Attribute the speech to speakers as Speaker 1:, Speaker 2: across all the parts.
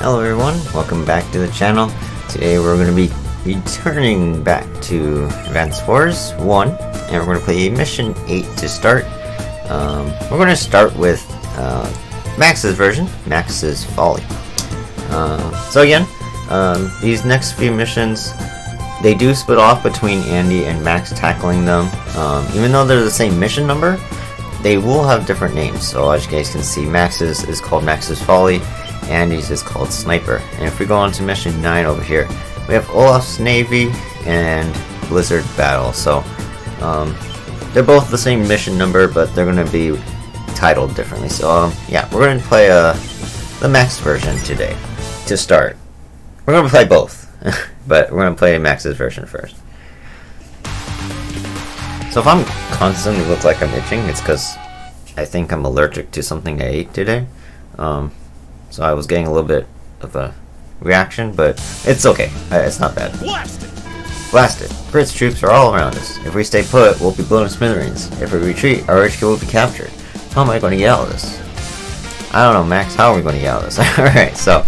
Speaker 1: Hello everyone, welcome back to the channel. Today we're going to be returning back to Advance Wars 1, and we're going to play Mission 8 to start. We're going to start with Max's version, Max's Folly. So again, these next few missions, they do split off between Andy and Max tackling them. Even though they're the same mission number, they will have different names. So as you guys can see, Max's is called Max's Folly, Andy's is called Sniper. And if we go on to mission 9 over here, we have Olaf's Navy and Blizzard Battle. So they're both the same mission number, but they're going to be titled differently. So yeah, we're going to play the Max version today to start. We're going to play both, but we're going to play Max's version first. So if I'm constantly look like I'm itching, it's because I think I'm allergic to something I ate today. So I was getting a little bit of a reaction, but it's okay. It's not bad. Blasted! Brit's troops are all around us. If we stay put, we'll be blown to smithereens. If we retreat, our HQ will be captured. How am I going to get out of this? I don't know, Max. How are we going to get out of this? Alright, so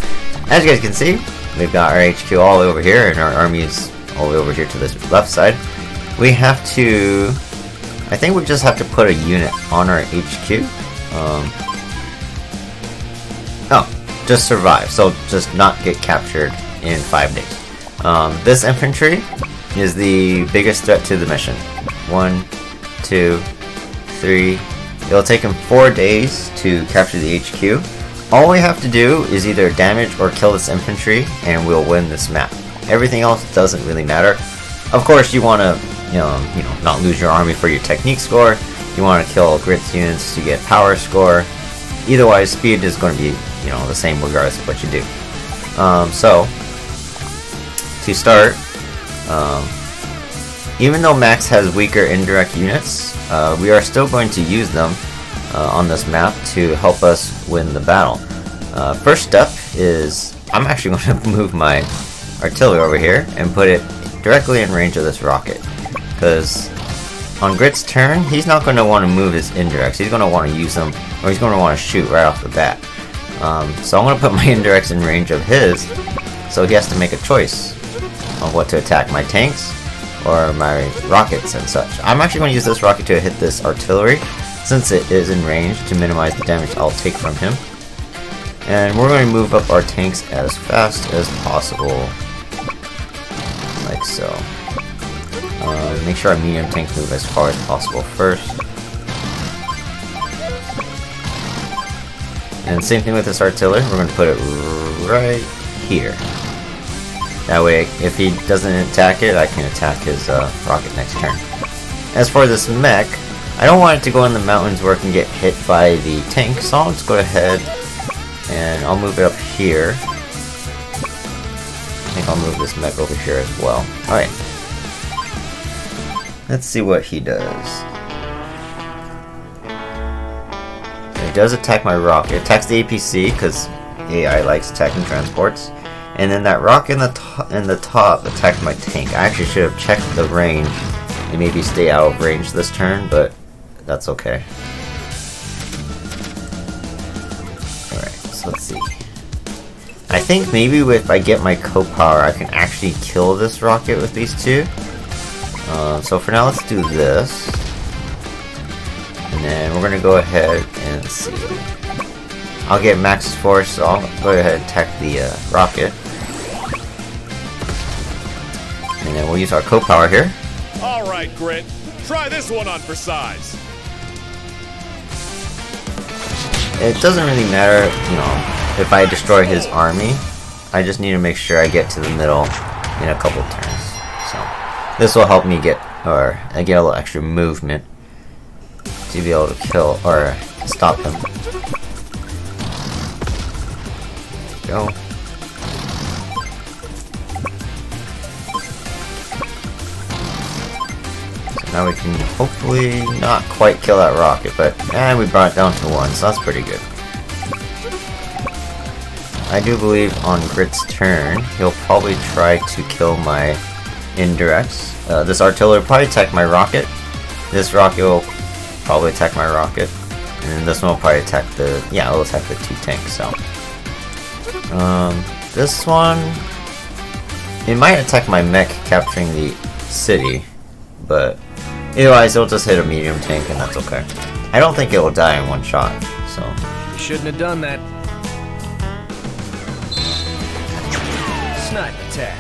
Speaker 1: as you guys can see, we've got our HQ all the way over here, and our army is all the way over here to this left side. We have to... I think we just have to put a unit on our HQ. Just survive, so just not get captured in 5 days. This infantry is the biggest threat to the mission. 1, 2, 3. It'll take him 4 days to capture the HQ. All we have to do is either damage or kill this infantry, and we'll win this map. Everything else doesn't really matter. Of course, you want to, not lose your army for your technique score. You want to kill Grit's units to get power score. Either way, speed is going to be, the same regardless of what you do. So, to start, even though Max has weaker indirect units, we are still going to use them on this map to help us win the battle. First step is, I'm actually going to move my artillery over here and put it directly in range of this rocket. Because on Grit's turn, he's not going to want to move his indirects. He's going to want to use them, or he's going to want to shoot right off the bat. So I'm going to put my indirects in range of his, so he has to make a choice of what to attack, my tanks or my rockets and such. I'm actually going to use this rocket to hit this artillery, since it is in range, to minimize the damage I'll take from him. And we're going to move up our tanks as fast as possible, like so. Make sure our medium tanks move as far as possible first. And same thing with this artillery, we're going to put it right here. That way, if he doesn't attack it, I can attack his rocket next turn. As for this mech, I don't want it to go in the mountains where it can get hit by the tank, so I'll just go ahead and I'll move it up here. I think I'll move this mech over here as well. Alright. Let's see what he does. He does attack my rocket. Attacks the APC because AI likes attacking transports. And then that rocket in the top attacked my tank. I actually should have checked the range and maybe stay out of range this turn, but that's okay. Alright, so let's see. I think maybe if I get my co-power, I can actually kill this rocket with these two. So for now, let's do this. And then we're going to go ahead and see. I'll get Max's force, so I'll go ahead and attack the rocket. And then we'll use our co-power here.
Speaker 2: Alright, Grit. Try this one on for size.
Speaker 1: It doesn't really matter, if I destroy his army. I just need to make sure I get to the middle in a couple turns. So this will help me get a little extra movement to be able to kill or stop him. There we go. So now we can hopefully not quite kill that rocket, but we brought it down to 1, so that's pretty good. I do believe on Grit's turn, he'll probably try to kill my indirects. This artillery will probably attack my rocket. This rocket will probably attack my rocket. And then this one will probably attack it'll attack the 2 tanks, so. This one, it might attack my mech capturing the city, but otherwise it'll just hit a medium tank and that's okay. I don't think it will die in one shot, so.
Speaker 3: You shouldn't have done that. Snipe attack.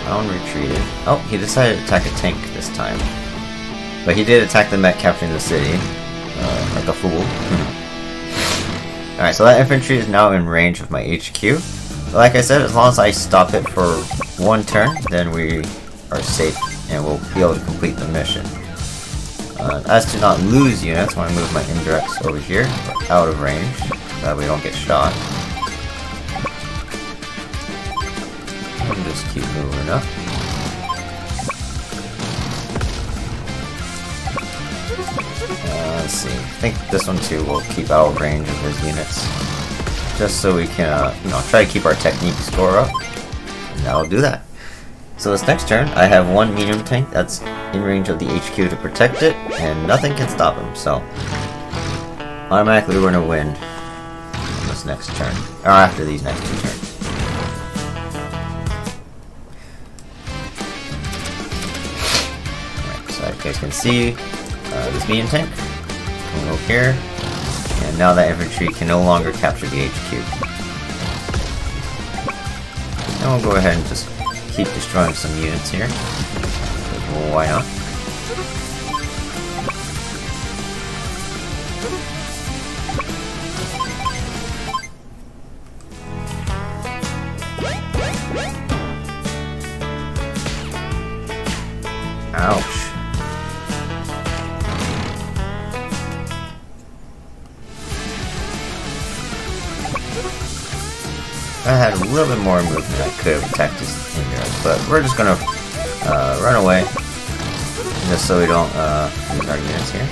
Speaker 1: Sound retreated. Oh, he decided to attack a tank this time. But he did attack the mech capturing the city. Like a fool. Alright, so that infantry is now in range of my HQ. But like I said, as long as I stop it for one turn, then we are safe and we'll be able to complete the mission. As to not lose units, when I move my indirects over here, out of range, so that we don't get shot. And just keep moving up. Let's see. I think this one too will keep out of range of his units, just so we can, try to keep our technique score up. And that'll do that. So this next turn, I have one medium tank that's in range of the HQ to protect it, and nothing can stop him. So automatically we're gonna win on this next turn, or after these next two turns. Alright, so you guys can see this medium tank coming over here, and now that infantry can no longer capture the HQ. And we'll go ahead and just keep destroying some units here. Well, why not? Ouch. If I had a little bit more movement, I could have attacked this indirect, but we're just gonna run away, just so we don't lose our units here.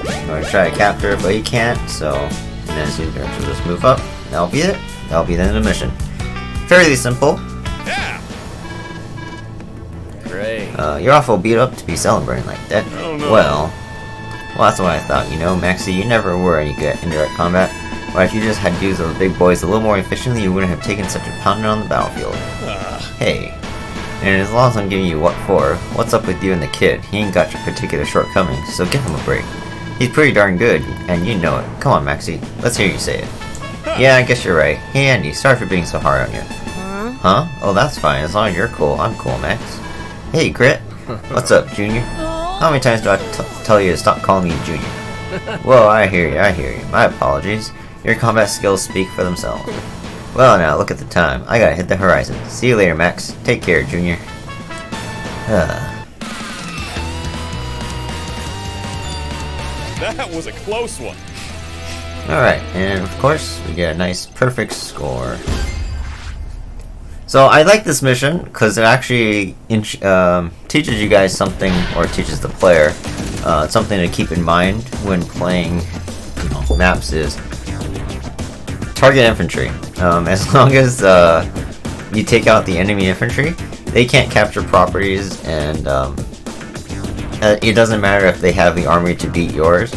Speaker 1: I'm gonna try to capture it, but he can't, so and then his indirect will just move up. That'll be it. That'll be the end of the mission. Fairly simple.
Speaker 2: Yeah.
Speaker 3: Great.
Speaker 1: You're awful beat up to be celebrating like that.
Speaker 2: Oh, no.
Speaker 1: Well, that's what I thought, Maxie, you never were any good at indirect combat. But if you just had used those big boys a little more efficiently, you wouldn't have taken such a pounding on the battlefield. Hey, and as long as I'm giving you what for, what's up with you and the kid? He ain't got your particular shortcomings, so give him a break. He's pretty darn good, and you know it. Come on, Maxie, let's hear you say it. Yeah, I guess you're right. Hey, Andy, sorry for being so hard on you. Huh? Oh, that's fine. As long as you're cool, I'm cool, Max. Hey, Grit. What's up, Junior? How many times do I tell you to stop calling me Junior? Whoa, I hear you. My apologies. Your combat skills speak for themselves. Well, now, look at the time. I gotta hit the horizon. See you later, Max. Take care, Junior.
Speaker 2: That was a close one.
Speaker 1: Alright, and of course, we get a nice perfect score. So I like this mission because it actually teaches you guys something, or teaches the player something to keep in mind when playing maps is target infantry. As long as you take out the enemy infantry, they can't capture properties, and it doesn't matter if they have the army to beat yours.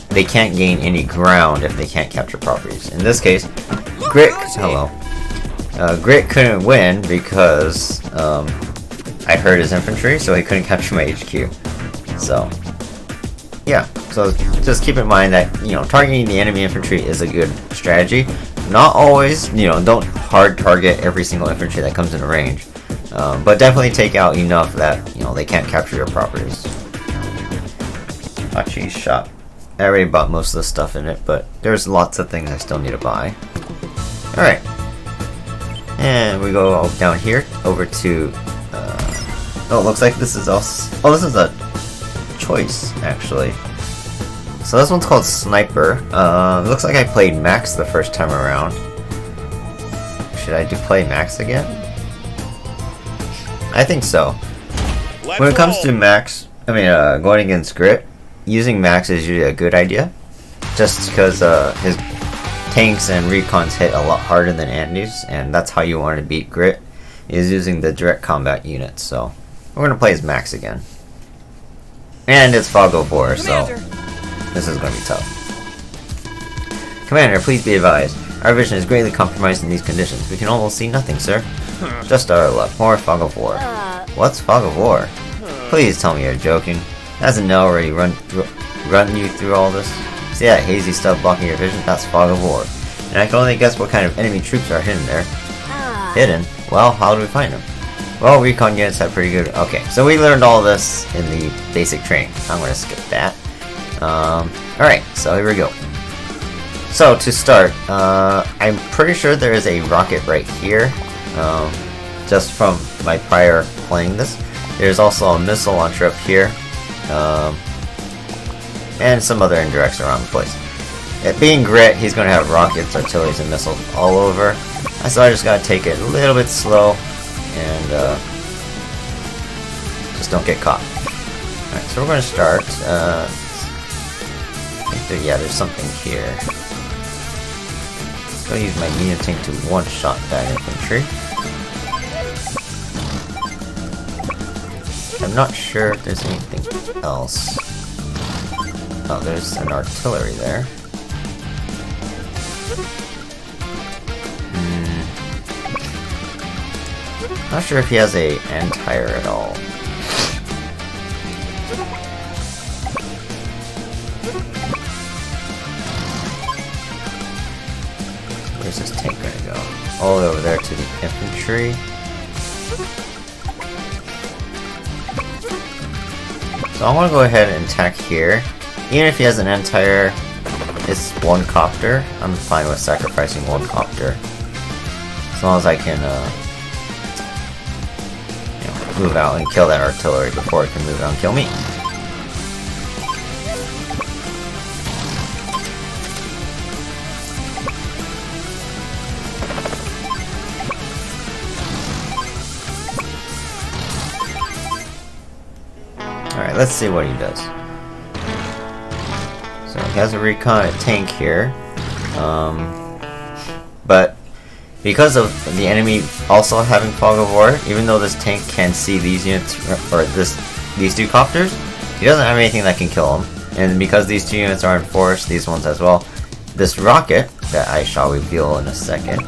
Speaker 1: They can't gain any ground if they can't capture properties. In this case, Grit couldn't win because I hurt his infantry, so he couldn't capture my HQ. So, yeah. So just keep in mind that targeting the enemy infantry is a good strategy. Not always, don't hard target every single infantry that comes into range, but definitely take out enough that they can't capture your properties. Punchi shop. I already bought most of the stuff in it, but there's lots of things I still need to buy. All right. And we go down here over to. Oh, it looks like this is also. Oh, this is a choice actually. So this one's called Sniper. It looks like I played Max the first time around. Should I play Max again? I think so. When it comes to Max, going against Grit, using Max is usually a good idea. just because his tanks and recons hit a lot harder than Andy's, and that's how you want to beat Grit, is using the direct combat units. So we're gonna play as Max again, and it's Fog of War, so this is gonna be tough. Commander, please be advised. Our vision is greatly compromised in these conditions. We can almost see nothing, sir. Just our luck. More Fog of War. What's Fog of War? Please tell me you're joking. Hasn't Nell already run you through all this? See that hazy stuff blocking your vision? That's Fog of War. And I can only guess what kind of enemy troops are hidden there. Hidden? Well, how do we find them? Well, recon units have pretty good... Okay, so we learned all this in the basic training. I'm gonna skip that. Alright, so here we go. So, to start, I'm pretty sure there is a rocket right here. Just from my prior playing this. There's also a missile launcher up here. And some other indirects around the place. It being Grit, he's going to have rockets, artilleries, and missiles all over. So I just got to take it a little bit slow and just don't get caught. Alright, so we're going to start. I think there's something here. I'm going to use my medium tank to one-shot that infantry. I'm not sure if there's anything else. Oh, there's an artillery there. Not sure if he has a anti-air at all. Where's this tank gonna go? All the way over there to the infantry. So I'm gonna go ahead and attack here. Even if he has an anti-air, it's one copter. I'm fine with sacrificing one copter. As long as I can move out and kill that artillery before it can move out and kill me. Alright, let's see what he does. So he has a recon tank here. But because of the enemy also having Fog of War, even though this tank can see these units, or these two copters, he doesn't have anything that can kill them. And because these two units are enforced, these ones as well, this rocket, that I shall reveal in a second,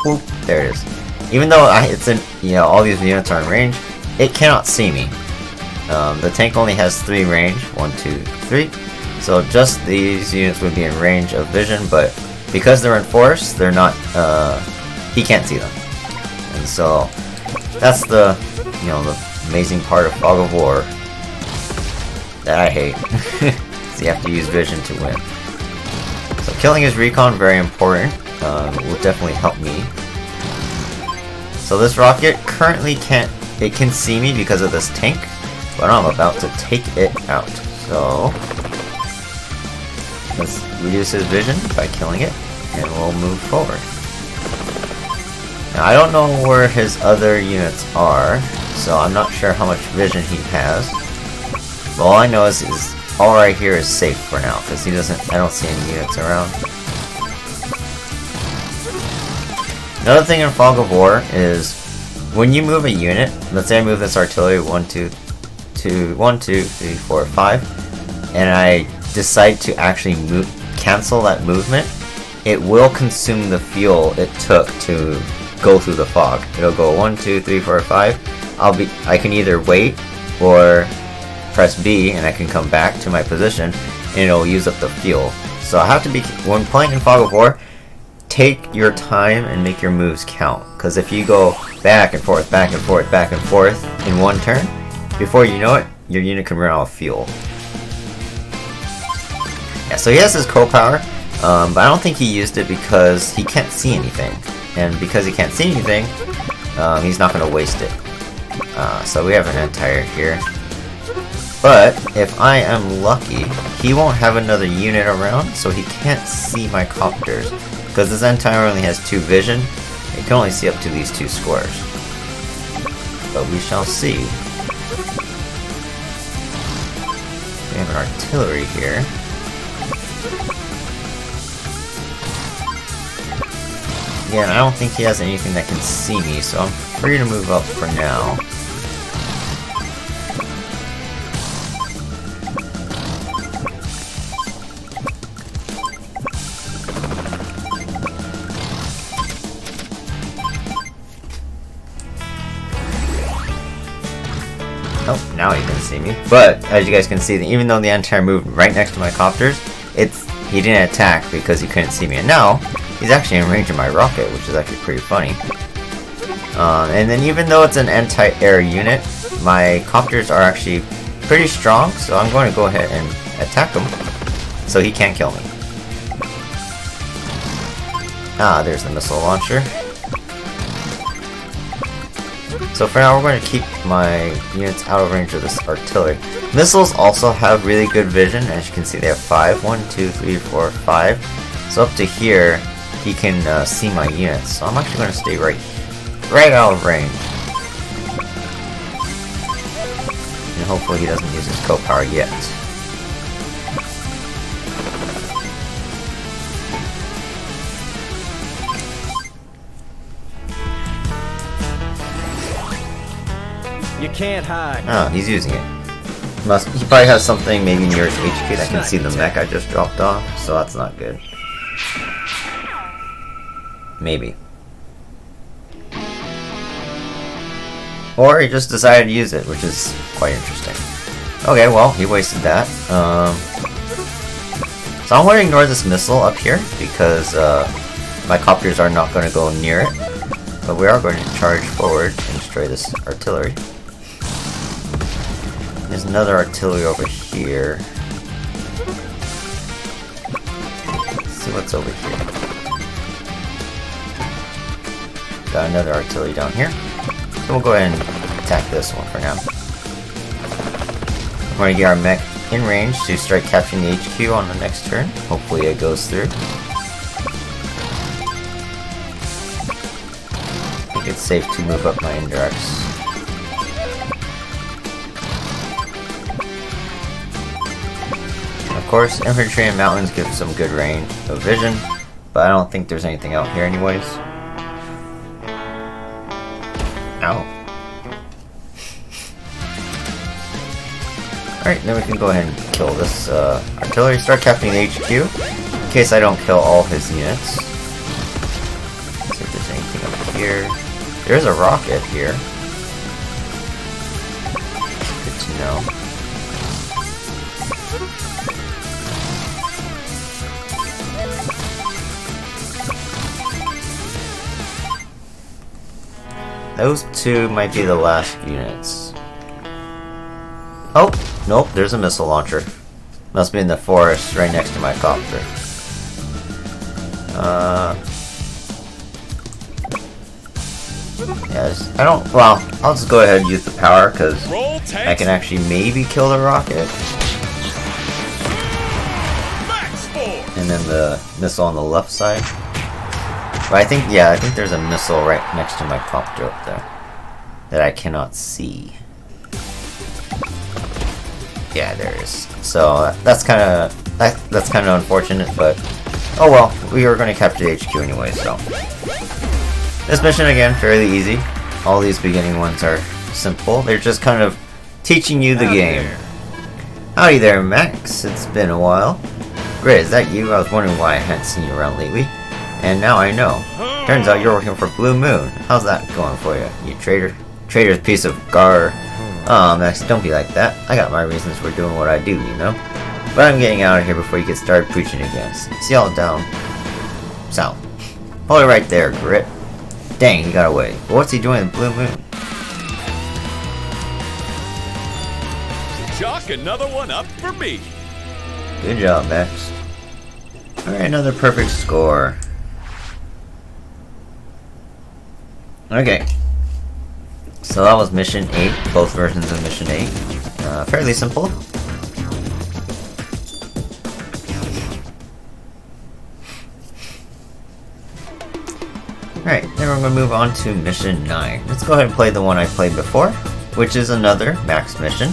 Speaker 1: whoop, there it is. Even though it's in, all these units are in range, it cannot see me. The tank only has 3 range, 1, 2, 3. So just these units would be in range of vision, but because they're enforced, they're not, he can't see them. And so, that's the, the amazing part of Fog of War that I hate. So you have to use vision to win. So killing his recon, very important, will definitely help me. So this rocket currently it can see me because of this tank, but I'm about to take it out. So, let's reduce his vision by killing it, and we'll move forward. Now, I don't know where his other units are, so I'm not sure how much vision he has. But all I know is all right here is safe for now, because I don't see any units around. Another thing in Fog of War is, when you move a unit, let's say I move this artillery 1, 2, 3, 4, 5, and I decide to actually cancel that movement, it will consume the fuel it took to go through the fog. It'll go 1, 2, 3, 4, 5. I can either wait or press B and I can come back to my position and it'll use up the fuel. So I have to be, when playing in Fog of War, take your time and make your moves count. Because if you go back and forth, back and forth, back and forth in one turn, before you know it, your unit can run out of fuel. Yeah, so he has his co-power, but I don't think he used it because he can't see anything. And because he can't see anything, he's not going to waste it. So we have an anti-air here. But if I am lucky, he won't have another unit around, so he can't see my copters. Because this anti-air only has 2 vision, it can only see up to these 2 squares. But we shall see. We have an artillery here. again, I don't think he has anything that can see me, so I'm free to move up for now. Oh, now he can see me. But, as you guys can see, even though the anti-air moved right next to my copters, he didn't attack because he couldn't see me. And now, he's actually in range of my rocket, which is actually pretty funny. And then even though it's an anti-air unit, my copters are actually pretty strong, so I'm going to go ahead and attack him so he can't kill me. Ah, there's the missile launcher. So for now, we're going to keep my units out of range of this artillery. Missiles also have really good vision. As you can see, they have 5. 1, 2, 3, 4, 5. So up to here, he can see my units. So I'm actually going to stay right out of range. And hopefully he doesn't use his co-power yet.
Speaker 3: You can't hide.
Speaker 1: Oh, he's using it. He probably has something maybe near his HQ that can see the mech I just dropped off, so that's not good. Maybe. Or he just decided to use it, which is quite interesting. Okay, well, he wasted that. So I'm going to ignore this missile up here, because my copters are not going to go near it. But we are going to charge forward and destroy this artillery. There's another artillery over here. Let's see what's over here. Got another artillery down here. So we'll go ahead and attack this one for now. We're going to get our mech in range to start capturing the HQ on the next turn. Hopefully it goes through. I think it's safe to move up my indirects. Of course, infantry and mountains give some good range of vision, but I don't think there's anything out here anyways. Ow. Alright, then we can go ahead and kill this artillery, start capturing the HQ, in case I don't kill all his units. Let's see if there's anything up here. There's a rocket here. Good to know. Those two might be the last units. Oh, nope, there's a missile launcher. Must be in the forest right next to my copter. Yes, well, I'll just go ahead and use the power because I can actually maybe kill the rocket. And then the missile on the left side. But I think there's a missile right next to my copter up there that I cannot see. Yeah, there is. So that's kind of unfortunate, but oh well. We were going to capture the HQ anyway, so this mission again fairly easy. All these beginning ones are simple. They're just kind of teaching you the game. Howdy there, Max. It's been a while. Grit, is that you? I was wondering why I hadn't seen you around lately. And now I know. Turns out you're working for Blue Moon. How's that going for you, you traitor? Traitor's piece of gar. Aw, Max, don't be like that. I got my reasons for doing what I do, you know? But I'm getting out of here before you get started preaching again. See y'all down south. Hold it right there, Grit. Dang, he got away. But what's he doing in Blue Moon?
Speaker 2: Chalk another one up for me.
Speaker 1: Good job, Max. Alright, another perfect score. Okay. So that was Mission 8, both versions of Mission 8. Fairly simple. Alright, then we're going to move on to Mission 9. Let's go ahead and play the one I played before, which is another max mission.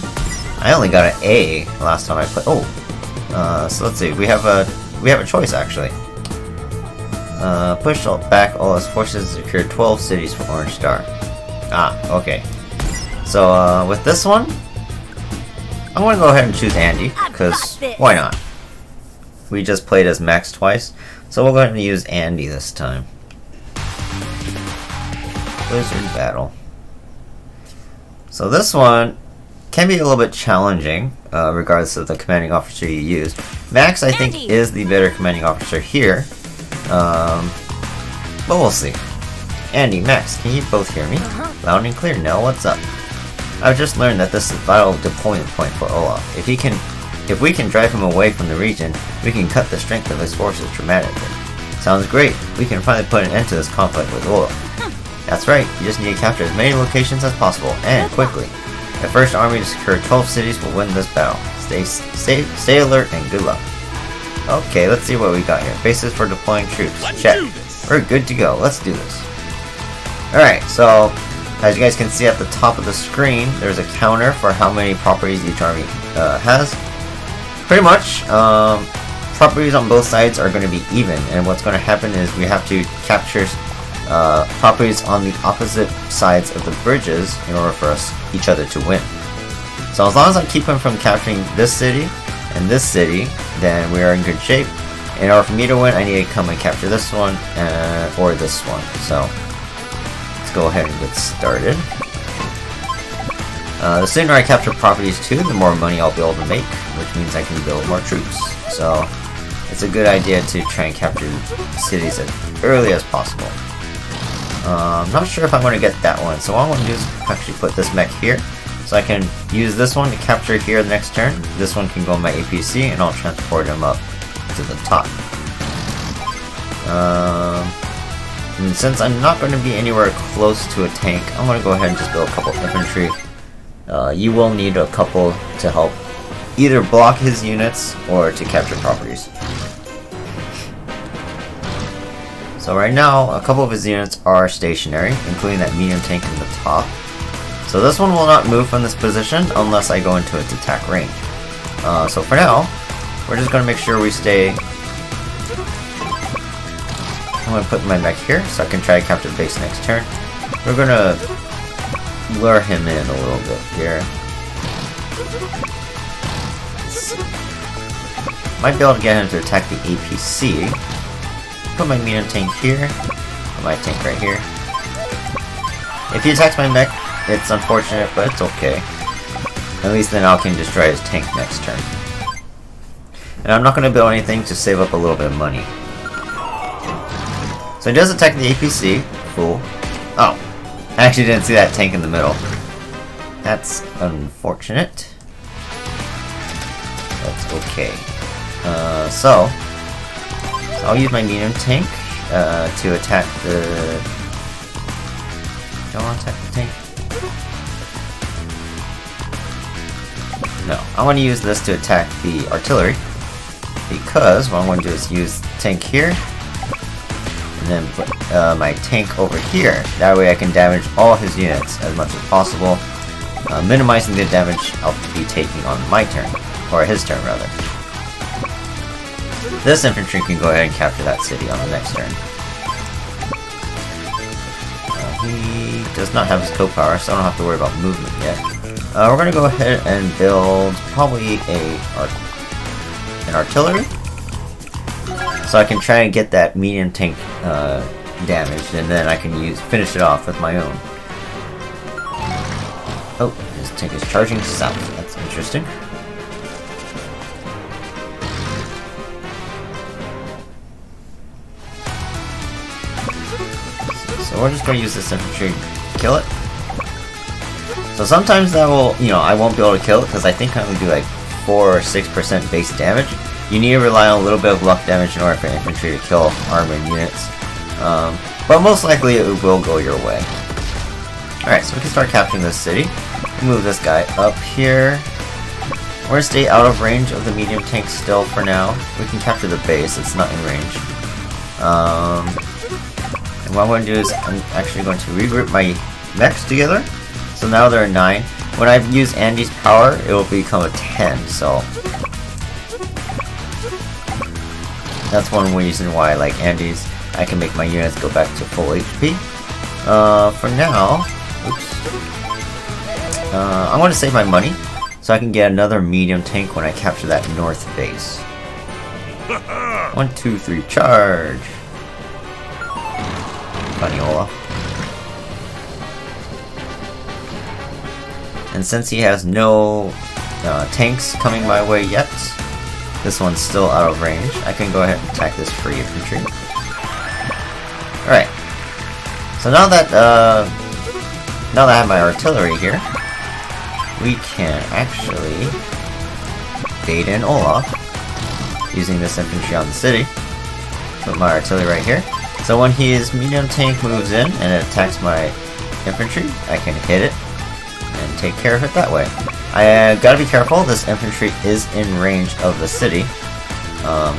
Speaker 1: I only got an A last time I played. Oh, so let's see. We have a choice actually. Push back all his forces to secure 12 cities for Orange Star. Ah, okay. So, with this one, I'm gonna go ahead and choose Andy, because why not? We just played as Max twice, so we'll go ahead and use Andy this time. Blizzard Battle. So this one can be a little bit challenging, regardless of the commanding officer you use. Max, I think, is the better commanding officer here. But we'll see. Andy, Max, can you both hear me? Loud and clear. Now, what's up? I've just learned that this is a vital deployment point for Olaf. If we can drive him away from the region, we can cut the strength of his forces dramatically. Sounds great. We can finally put an end to this conflict with Olaf. That's right. You just need to capture as many locations as possible, and quickly. The first army to secure 12 cities will win this battle. Stay alert and good luck. Okay, let's see what we got here. Bases for deploying troops. Check. We're good to go. Let's do this. Alright, so as you guys can see at the top of the screen, there's a counter for how many properties each army has. Pretty much, properties on both sides are going to be even, and what's going to happen is we have to capture properties on the opposite sides of the bridges in order for each other to win. So as long as I keep him from capturing this city and this city, then we are in good shape. In order for me to win, I need to come and capture this one or this one. So let's go ahead and get started. The sooner I capture properties too, the more money I'll be able to make, which means I can build more troops. So it's a good idea to try and capture cities as early as possible. I'm not sure if I'm going to get that one, so what I'm going to do is actually put this mech here, so I can use this one to capture here the next turn. This one can go in my APC, and I'll transport him up to the top. And since I'm not going to be anywhere close to a tank, I'm going to go ahead and just build a couple infantry. You will need a couple to help either block his units or to capture properties. So right now, a couple of his units are stationary, including that medium tank in the top. So this one will not move from this position unless I go into its attack range. So for now, we're just going to make sure we stay... I'm going to put my mech here so I can try to capture the base next turn. We're going to lure him in a little bit here. Might be able to get him to attack the APC. Put my medium tank here. Put my tank right here. If he attacks my mech, it's unfortunate, but it's okay. At least then I can destroy his tank next turn. And I'm not going to build anything to save up a little bit of money. So he does attack the APC. Fool. Oh. I actually didn't see that tank in the middle. That's unfortunate. That's okay. So I'll use my medium tank to attack the... Don't want to attack the tank? No, I want to use this to attack the artillery, because what I'm going to do is use the tank here, and then put my tank over here. That way I can damage all his units as much as possible, minimizing the damage I'll be taking on my turn, or his turn rather. This infantry can go ahead and capture that city on the next turn. He does not have his co-power, so I don't have to worry about movement yet. We're going to go ahead and build probably an artillery, so I can try and get that medium tank damaged, and then I can finish it off with my own. Oh, his tank is charging south. That's interesting. So we're just going to use this infantry to kill it. So sometimes that will, I won't be able to kill it because I think I only do like 4 or 6% base damage. You need to rely on a little bit of luck damage in order for infantry to kill armored units. But most likely it will go your way. Alright, so we can start capturing this city. Move this guy up here. We're going to stay out of range of the medium tank still for now. We can capture the base, it's not in range. And what I'm going to do is I'm actually going to regroup my mechs together. So now there are 9. When I use Andy's power, it will become a 10, so that's one reason why I like Andy's. I can make my units go back to full HP. For now, I want to save my money so I can get another medium tank when I capture that north base. 1, 2, 3, charge! Funny Olaf. And since he has no tanks coming my way yet, this one's still out of range, I can go ahead and attack this free infantry. Alright. So now that I have my artillery here, we can actually bait in Olaf using this infantry on the city. Put my artillery right here. So when his medium tank moves in and it attacks my infantry, I can hit it and take care of it that way. I gotta be careful, this infantry is in range of the city.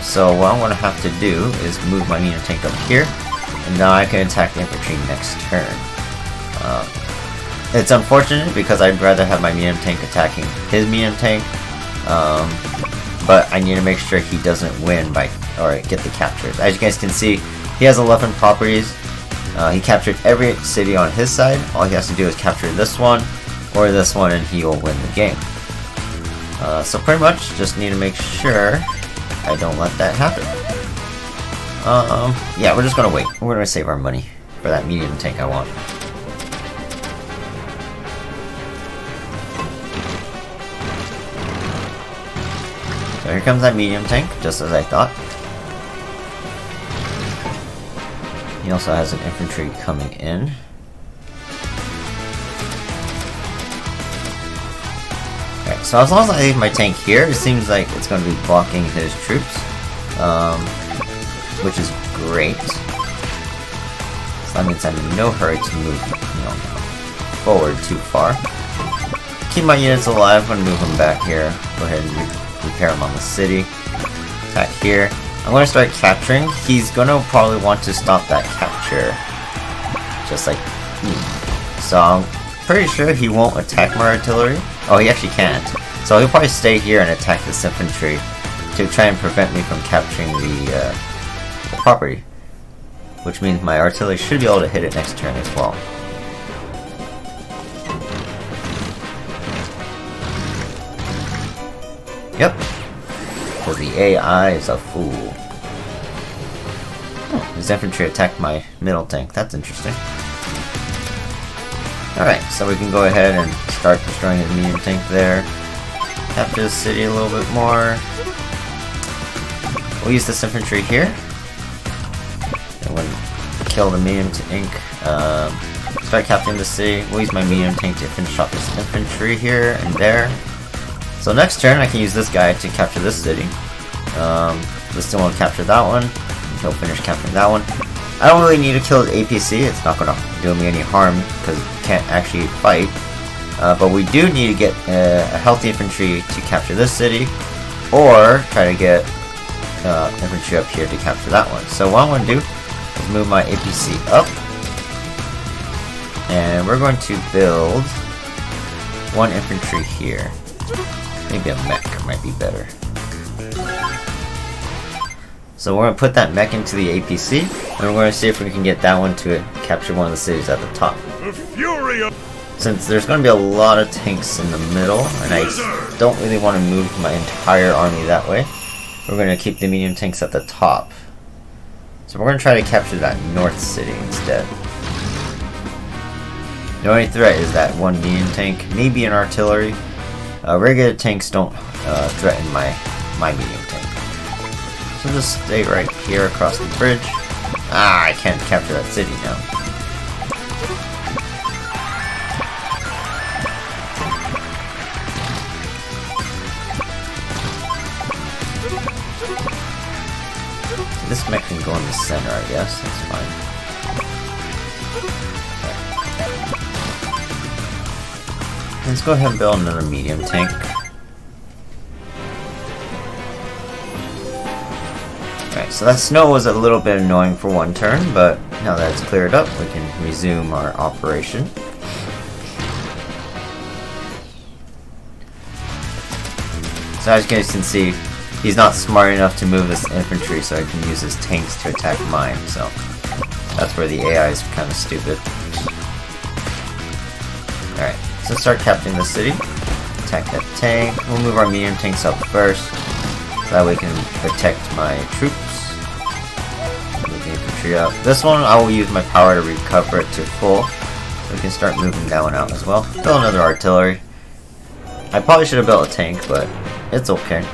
Speaker 1: So what I'm gonna have to do is move my medium tank up here, and now I can attack the infantry next turn. It's unfortunate because I'd rather have my medium tank attacking his medium tank, but I need to make sure he doesn't win or get the captures. As you guys can see, he has 11 properties. He captured every city on his side. All he has to do is capture this one or this one and he will win the game. So pretty much just need to make sure I don't let that happen. Yeah, we're just gonna wait. We're gonna save our money for that medium tank I want. So here comes that medium tank, just as I thought. He also has an infantry coming in. Okay, so as long as I leave my tank here, it seems like it's going to be blocking his troops, which is great. So that means I'm in no hurry to move, forward too far. Keep my units alive. I'm going to move them back here. Go ahead and repair them on the city. Attack here. I'm going to start capturing. He's going to probably want to stop that capture. Just like me. So I'm pretty sure he won't attack my artillery. Oh, he actually can't. So he'll probably stay here and attack this infantry to try and prevent me from capturing the property. Which means my artillery should be able to hit it next turn as well. Yep. Because the AI is a fool. Oh, his infantry attacked my middle tank. That's interesting. Alright, so we can go ahead and start destroying his medium tank there. Capture the city a little bit more. We'll use this infantry here. And we'll kill the medium tank. Start capturing the city. We'll use my medium tank to finish off this infantry here and there. So next turn I can use this guy to capture this city. This still won't capture that one. He'll finish capturing that one. I don't really need to kill his APC, it's not going to do me any harm because he can't actually fight. But we do need to get a healthy infantry to capture this city, or try to get infantry up here to capture that one. So what I'm going to do is move my APC up, and we're going to build one infantry here. Maybe a mech might be better. So we're going to put that mech into the APC, and we're going to see if we can get that one to capture one of the cities at the top. Since there's going to be a lot of tanks in the middle, and I don't really want to move my entire army that way, we're going to keep the medium tanks at the top. So we're going to try to capture that north city instead. The only threat is that one medium tank, maybe an artillery. Regular tanks don't threaten my medium tank. So just stay right here across the bridge. Ah, I can't capture that city now. This mech can go in the center, I guess. That's fine. Okay. Let's go ahead and build another medium tank. Alright, so that snow was a little bit annoying for one turn, but now that it's cleared up, we can resume our operation. So as you guys can see, he's not smart enough to move his infantry, so he can use his tanks to attack mine. So that's where the AI is kind of stupid. Alright, so start capturing the city. Attack that tank. We'll move our medium tanks up first, so that way we can protect my troops. Move the infantry up. This one I will use my power to recover it to full, so we can start moving that one out as well. Build another artillery. I probably should have built a tank, but it's okay.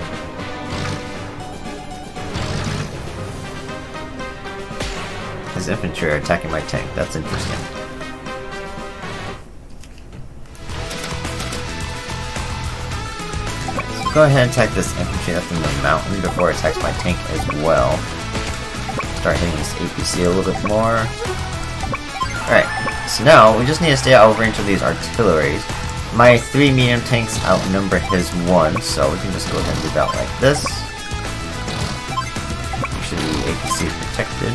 Speaker 1: His infantry are attacking my tank. That's interesting. Go ahead and attack this infantry that's in the mountain before it attacks my tank as well. Start hitting this APC a little bit more. Alright, so now we just need to stay out of range of these artilleries. My 3 medium tanks outnumber his 1, so we can just go ahead and move out like this. Make sure the APC is protected.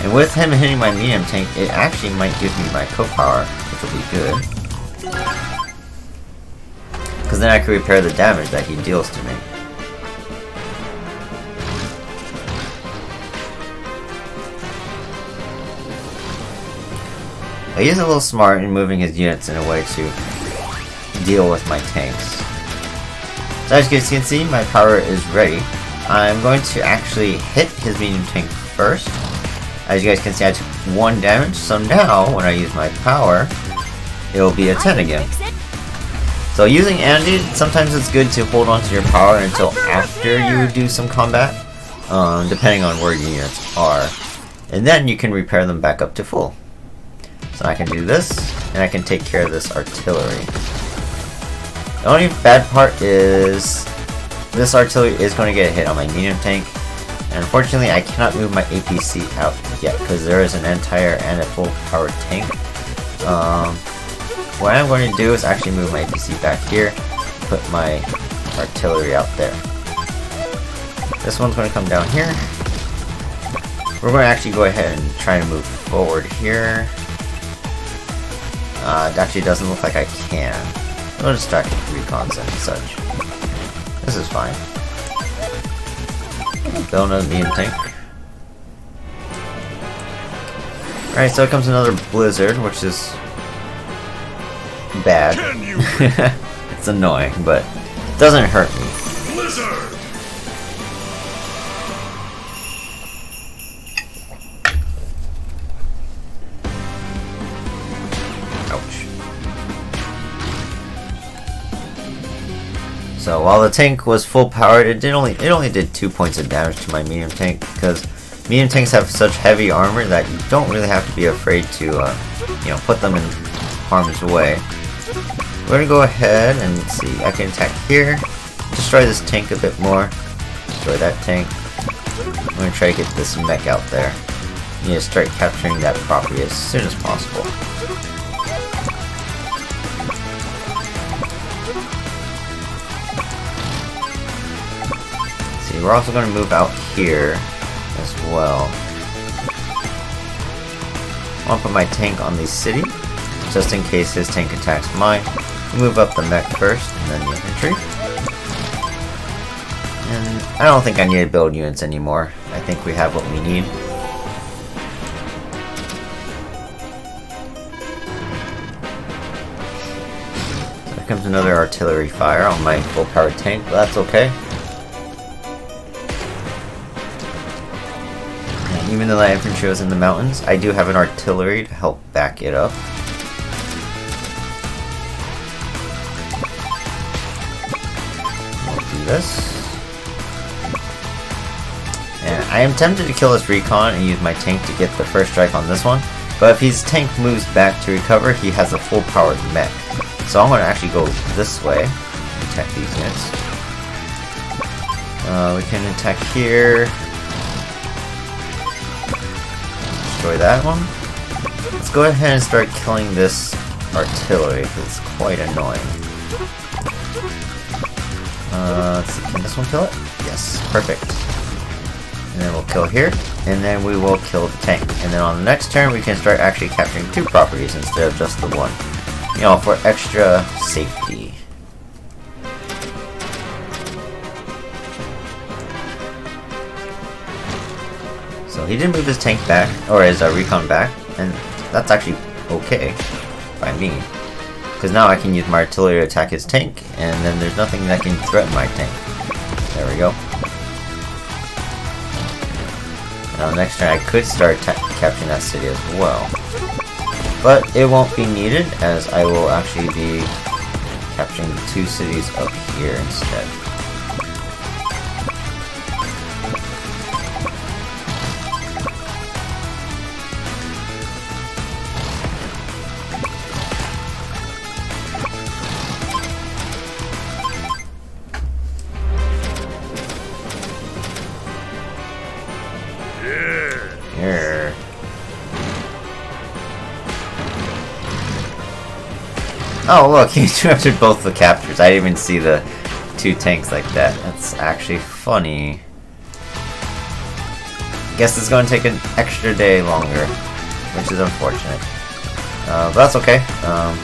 Speaker 1: And with him hitting my medium tank, it actually might give me my co-power, which will be good. Because then I can repair the damage that he deals to me. He's a little smart in moving his units in a way to deal with my tanks. So as you guys can see, my power is ready. I'm going to actually hit his medium tank first. As you guys can see, I took 1 damage, so now when I use my power, it will be a 10 again. So using Andy, sometimes it's good to hold on to your power until after you do some combat, depending on where your units are. And then you can repair them back up to full. So I can do this, and I can take care of this artillery. The only bad part is this artillery is going to get a hit on my medium tank. And unfortunately, I cannot move my APC out yet, because there is an entire and a full powered tank. What I'm going to do is actually move my APC back here, put my artillery out there. This one's going to come down here. We're going to actually go ahead and try and move forward here. It actually doesn't look like I can. No distract recons and such. This is fine. Build another medium tank. Alright, so it comes another blizzard, which is bad. It's annoying, but it doesn't hurt me. Blizzard! Ouch. So while the tank was full powered, it only did 2 points of damage to my medium tank, because medium tanks have such heavy armor that you don't really have to be afraid to you know, put them in harm's way. We're gonna go ahead and see. I can attack here, destroy this tank a bit more, destroy that tank. I'm gonna try to get this mech out there. You need to start capturing that property as soon as possible. See, we're also gonna move out here as well. I want to put my tank on the city, just in case his tank attacks mine. Move up the mech first, and then the infantry. And I don't think I need to build units anymore. I think we have what we need. So there comes another artillery fire on my full powered tank, but that's okay. And even though that infantry was in the mountains, I do have an artillery to help back it up. This. And I am tempted to kill this recon and use my tank to get the first strike on this one, but if his tank moves back to recover, he has a full powered mech. So I'm going to actually go this way and attack these units. We can attack here. Destroy that one. Let's go ahead and start killing this artillery, because it's quite annoying. Let's see, can this one kill it? Yes, perfect. And then we'll kill here, and then we will kill the tank. And then on the next turn, we can start actually capturing 2 properties instead of just the 1. You know, for extra safety. So he did move his tank back, or his recon back, and that's actually okay by me. Because now I can use my artillery to attack his tank, and then there's nothing that can threaten my tank. There we go. Now next turn I could start capturing that city as well. But it won't be needed, as I will actually be capturing the 2 cities up here instead. Here. Oh look, he interrupted both the captures. I didn't even see the 2 tanks like that. That's actually funny. Guess it's going to take an extra day longer, which is unfortunate. But that's okay. I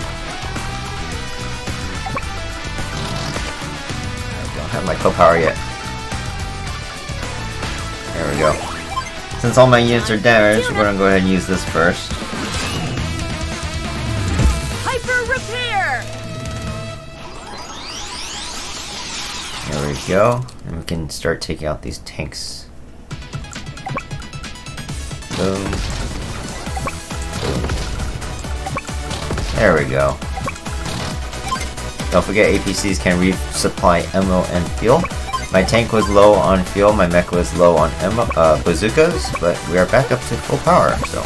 Speaker 1: don't have my co-power yet. There we go. Since all my units are damaged, we're gonna go ahead and use this first.
Speaker 4: Hyper repair.
Speaker 1: There we go. And we can start taking out these tanks. Boom. Boom. There we go. Don't forget APCs can resupply ammo and fuel. My tank was low on fuel, my mech was low on ammo, bazookas, but we are back up to full power, so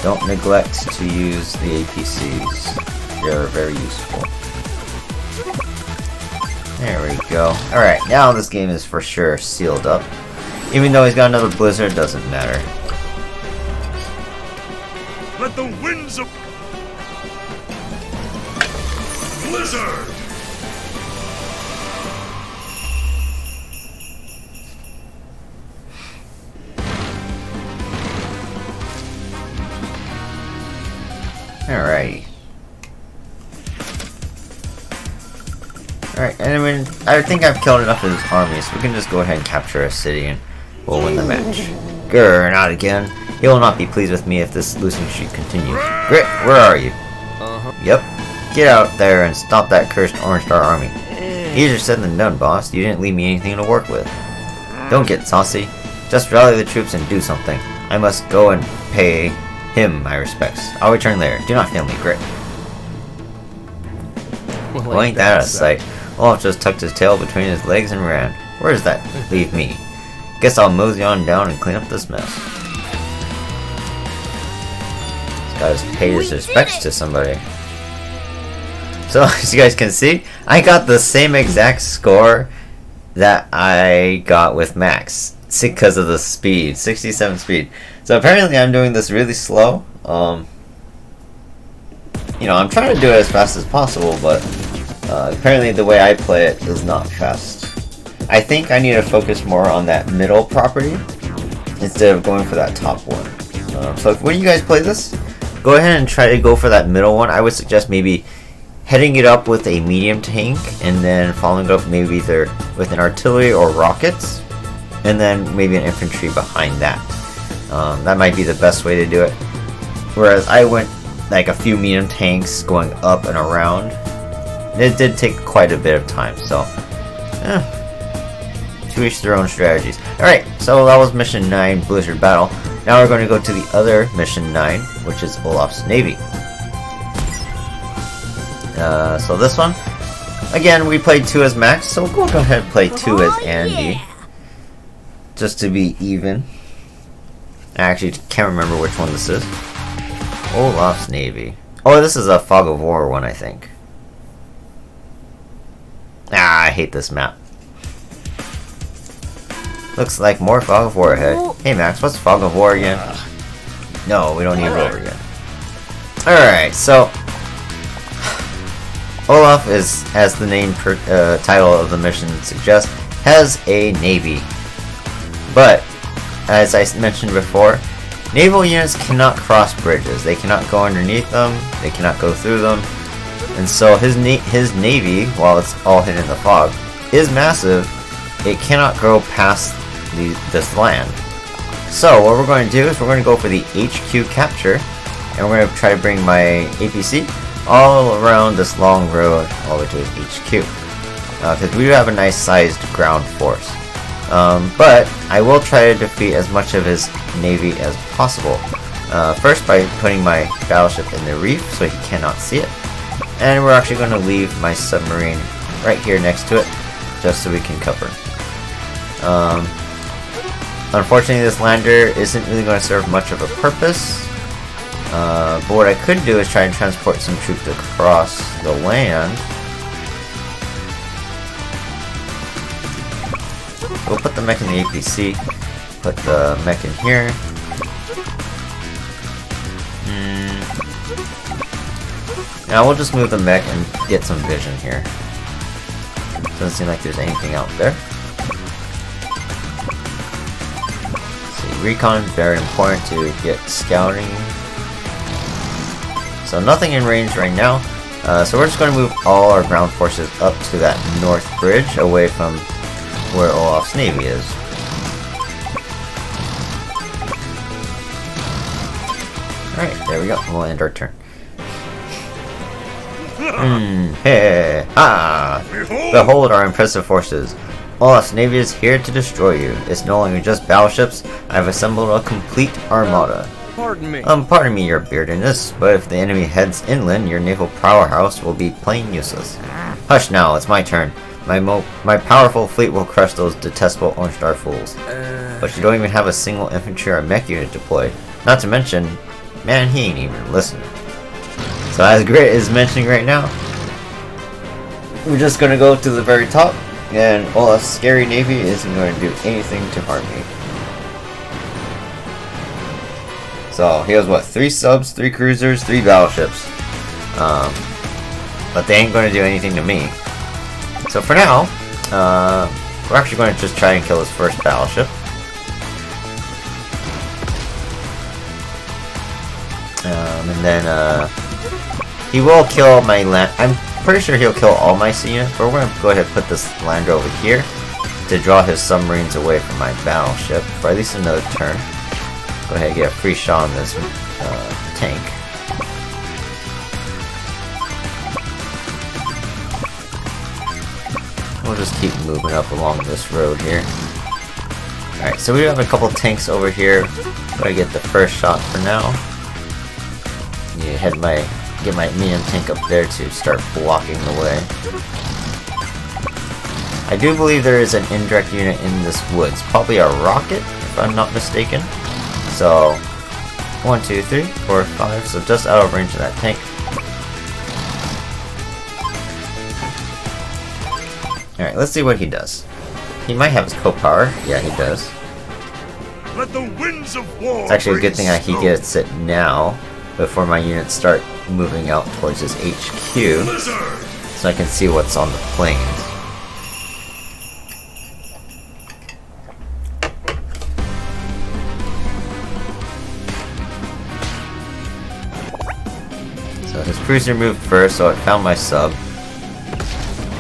Speaker 1: don't neglect to use the APCs. They're very useful. There we go. Alright, now this game is for sure sealed up. Even though he's got another blizzard, it doesn't matter.
Speaker 2: Let the winds of blizzard.
Speaker 1: Alrighty. Alright, and I mean, I think I've killed enough of his army, so we can just go ahead and capture a city and we'll win the match. Grr, not again. He will not be pleased with me if this losing streak continues. Grit, where are you? Yep. Get out there and stop that cursed Orange Star army. Easier said than done, boss. You didn't leave me anything to work with. Don't get saucy. Just rally the troops and do something. I must go and pay him my respects. I'll return later. Do not fail me, Grit. Well, ain't that a sight? Olaf just tucked his tail between his legs and ran. Where does that leave me? Guess I'll mosey on down and clean up this mess. This guy's paid his respects to somebody. So, as you guys can see, I got the same exact score that I got with Max. Because of the speed. 67 speed. So apparently I'm doing this really slow. You know, I'm trying to do it as fast as possible, but apparently the way I play it is not fast. I think I need to focus more on that middle property instead of going for that top one. So when you guys play this, go ahead and try to go for that middle one. I would suggest maybe heading it up with a medium tank and then following it up maybe either with an artillery or rockets, and then maybe an infantry behind that. That might be the best way to do it. Whereas I went like a few medium tanks going up and around. It did take quite a bit of time, so to each their own strategies. Alright, so that was mission 9, Blizzard Battle. Now we're going to go to the other mission 9, which is Olaf's Navy. So this one, again, we played 2 as Max, so we'll go ahead and play 2 as Andy. Just to be even. I actually can't remember which one this is. Olaf's Navy. Oh, this is a Fog of War one, I think. Ah, I hate this map. Looks like more Fog of War ahead. Hey Max, what's Fog of War again? No, we don't need it over again. Alright, so Olaf is, as the name title of the mission suggests, has a navy. But, as I mentioned before, naval units cannot cross bridges. They cannot go underneath them, they cannot go through them. And so his navy, while it's all hidden in the fog, is massive. It cannot go past this land. So what we're going to do is we're going to go for the HQ capture, and we're going to try to bring my APC all around this long road all the way to his HQ. Because we do have a nice sized ground force. But I will try to defeat as much of his navy as possible. First by putting my battleship in the reef so he cannot see it. And we're actually going to leave my submarine right here next to it, just so we can cover. Unfortunately, this lander isn't really going to serve much of a purpose. But what I could do is try and transport some troops across the land. We'll put the mech in the APC, put the mech in here. Now we'll just move the mech and get some vision here. Doesn't seem like there's anything out there. See, recon, very important to get scouting. So nothing in range right now. So we're just going to move all our ground forces up to that north bridge, away from where Olaf's navy is. Alright, there we go. We'll end our turn. Hey, ah! Behold our impressive forces. Olaf's navy is here to destroy you. It's no longer just battleships. I've assembled a complete armada.
Speaker 3: Pardon me.
Speaker 1: Pardon me your beardedness, but if the enemy heads inland, your naval powerhouse will be plain useless. Hush now, it's my turn. My powerful fleet will crush those detestable Orange Star fools. But you don't even have a single infantry or mech unit deployed. Not to mention, man, he ain't even listening. So as Grit is mentioning right now, we're just gonna go to the very top, and Olaf's scary navy isn't going to do anything to harm me. So he has what, 3 subs, 3 cruisers, 3 battleships. But they ain't going to do anything to me. So for now, we're actually going to just try and kill his first battleship. And then he will kill my land. I'm pretty sure he'll kill all my sea units, but we're going to go ahead and put this lander over here to draw his submarines away from my battleship for at least another turn. Go ahead and get a free shot on this tank. We'll just keep moving up along this road here. Alright, so we have a couple tanks over here. Gotta get the first shot for now. Yeah, get my medium tank up there to start blocking the way. I do believe there is an indirect unit in this woods. Probably a rocket, if I'm not mistaken. So, 1, 2, 3, 4, 5, so just out of range of that tank. Alright, let's see what he does. He might have his co-power. Yeah, he does.
Speaker 2: Let the winds of war.
Speaker 1: It's actually a good thing that he gets it now, before my units start moving out towards his HQ, so I can see what's on the plains. So his cruiser moved first, so it found my sub.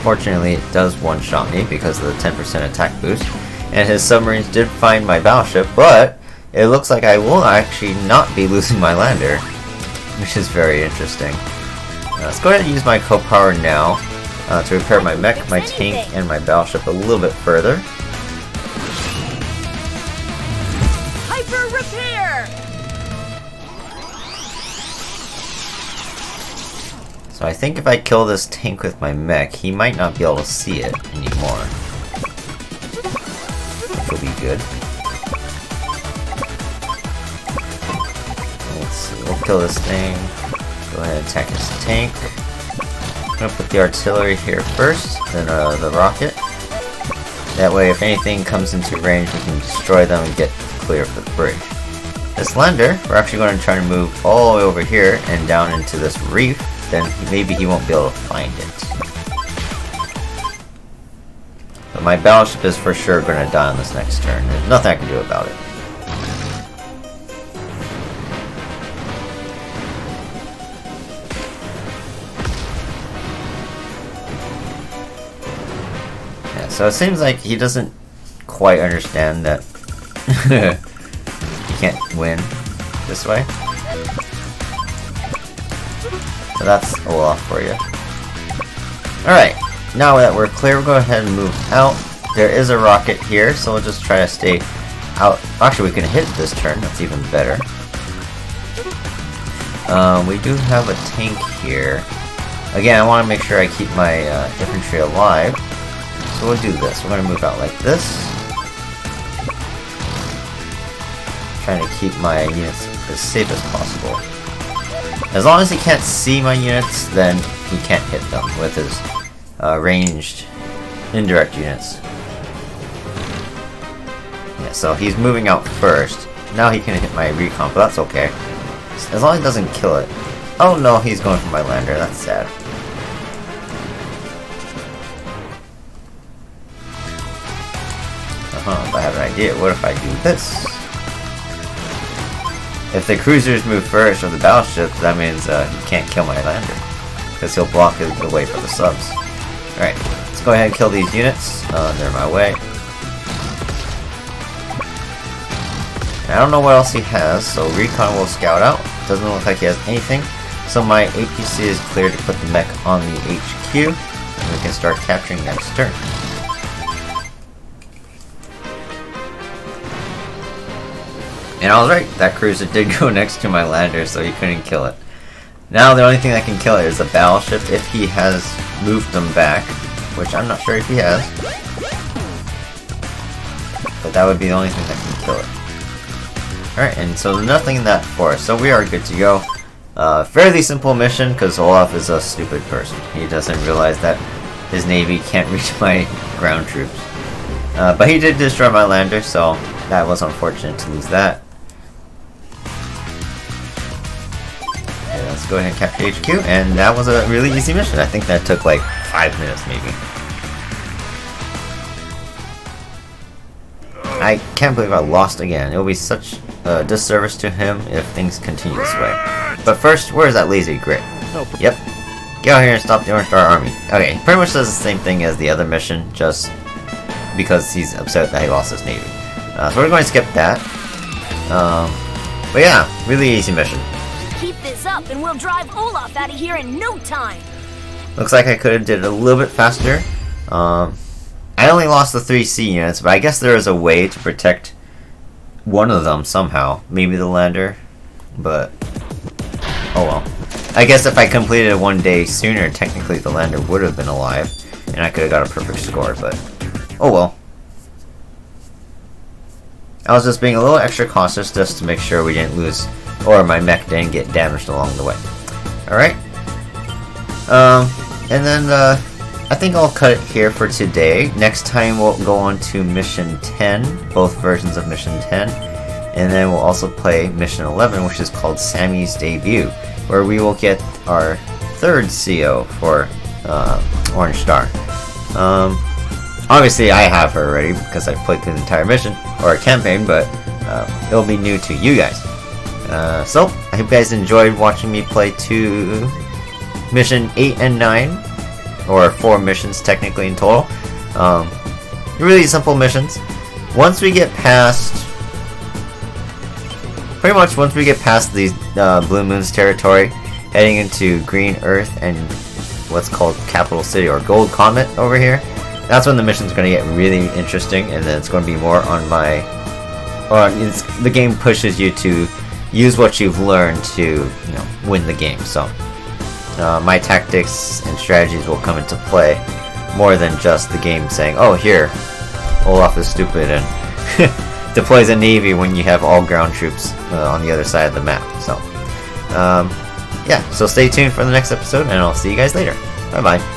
Speaker 1: Fortunately, it does one-shot me because of the 10% attack boost. And his submarines did find my battleship, but it looks like I will actually not be losing my lander, which is very interesting. Let's go ahead and use my co-power now to repair my mech, my tank, and my battleship a little bit further.
Speaker 4: Hyper repair!
Speaker 1: So I think if I kill this tank with my mech, he might not be able to see it anymore, which will be good. Let's see, we'll kill this thing. Go ahead and attack his tank. I'm gonna put the artillery here first, then the rocket. That way, if anything comes into range, we can destroy them and get clear for the bridge. This lander, we're actually going to try to move all the way over here and down into this reef. Then maybe he won't be able to find it. But my battleship is for sure going to die on this next turn. There's nothing I can do about it. Yeah, so it seems like he doesn't quite understand that can't win this way. So that's Olaf for you. Alright, now that we're clear, we'll go ahead and move out. There is a rocket here, so we'll just try to stay out. Actually, we can hit this turn, that's even better. We do have a tank here. Again, I want to make sure I keep my infantry alive. So we'll do this. We're going to move out like this. Trying to keep my units as safe as possible. As long as he can't see my units, then he can't hit them with his ranged indirect units. Yeah, so he's moving out first. Now he can hit my recon, but that's okay. As long as he doesn't kill it. Oh no, he's going for my lander. That's sad. I have an idea. What if I do this? If the cruisers move first or the battleships, that means he can't kill my lander. Because he'll block the way for the subs. Alright, let's go ahead and kill these units. They're in my way. And I don't know what else he has, so recon will scout out. Doesn't look like he has anything. So my APC is clear to put the mech on the HQ. And we can start capturing next turn. And I was right, that cruiser did go next to my lander, so he couldn't kill it. Now the only thing that can kill it is a battleship if he has moved them back, which I'm not sure if he has. But that would be the only thing that can kill it. Alright, and so there's nothing in that forest, so we are good to go. Fairly simple mission, because Olaf is a stupid person. He doesn't realize that his navy can't reach my ground troops. But he did destroy my lander, so that was unfortunate to lose that. Okay, let's go ahead and capture HQ, and that was a really easy mission. I think that took like 5 minutes maybe. I can't believe I lost again. It will be such a disservice to him if things continue this way. But first, where is that lazy grit? Yep. Get out here and stop the Orange Star Army. Okay, pretty much does the same thing as the other mission, just because he's upset that he lost his navy. So we're going to skip that. But yeah, really easy mission.
Speaker 4: Keep this up and we'll drive Olaf out of here in no time.
Speaker 1: Looks like I could have did it a little bit faster. I only lost the 3 C units, but I guess there is a way to protect one of them somehow. Maybe the lander, but oh well. I guess if I completed it 1 day sooner, technically the lander would have been alive, and I could have got a perfect score, but oh well. I was just being a little extra cautious just to make sure we didn't lose, or my mech didn't get damaged along the way. Alright. And then, I think I'll cut it here for today. Next time we'll go on to Mission 10, both versions of Mission 10. And then we'll also play Mission 11, which is called Sammy's Debut, where we will get our 3rd CO for Orange Star. Obviously I have her already because I've played through the entire mission, or campaign, but it'll be new to you guys. So, I hope you guys enjoyed watching me play to Mission 8 and 9, or 4 missions technically in total. Really simple missions. Once we get past, pretty much once we get past these Blue Moon's territory, heading into Green Earth and what's called Capital City or Gold Comet over here, that's when the mission's going to get really interesting, and then it's going to be more on my, the game pushes you to use what you've learned to, win the game. So my tactics and strategies will come into play more than just the game saying, oh here, Olaf is stupid and deploys a navy when you have all ground troops on the other side of the map. So yeah, so stay tuned for the next episode, and I'll see you guys later. Bye bye.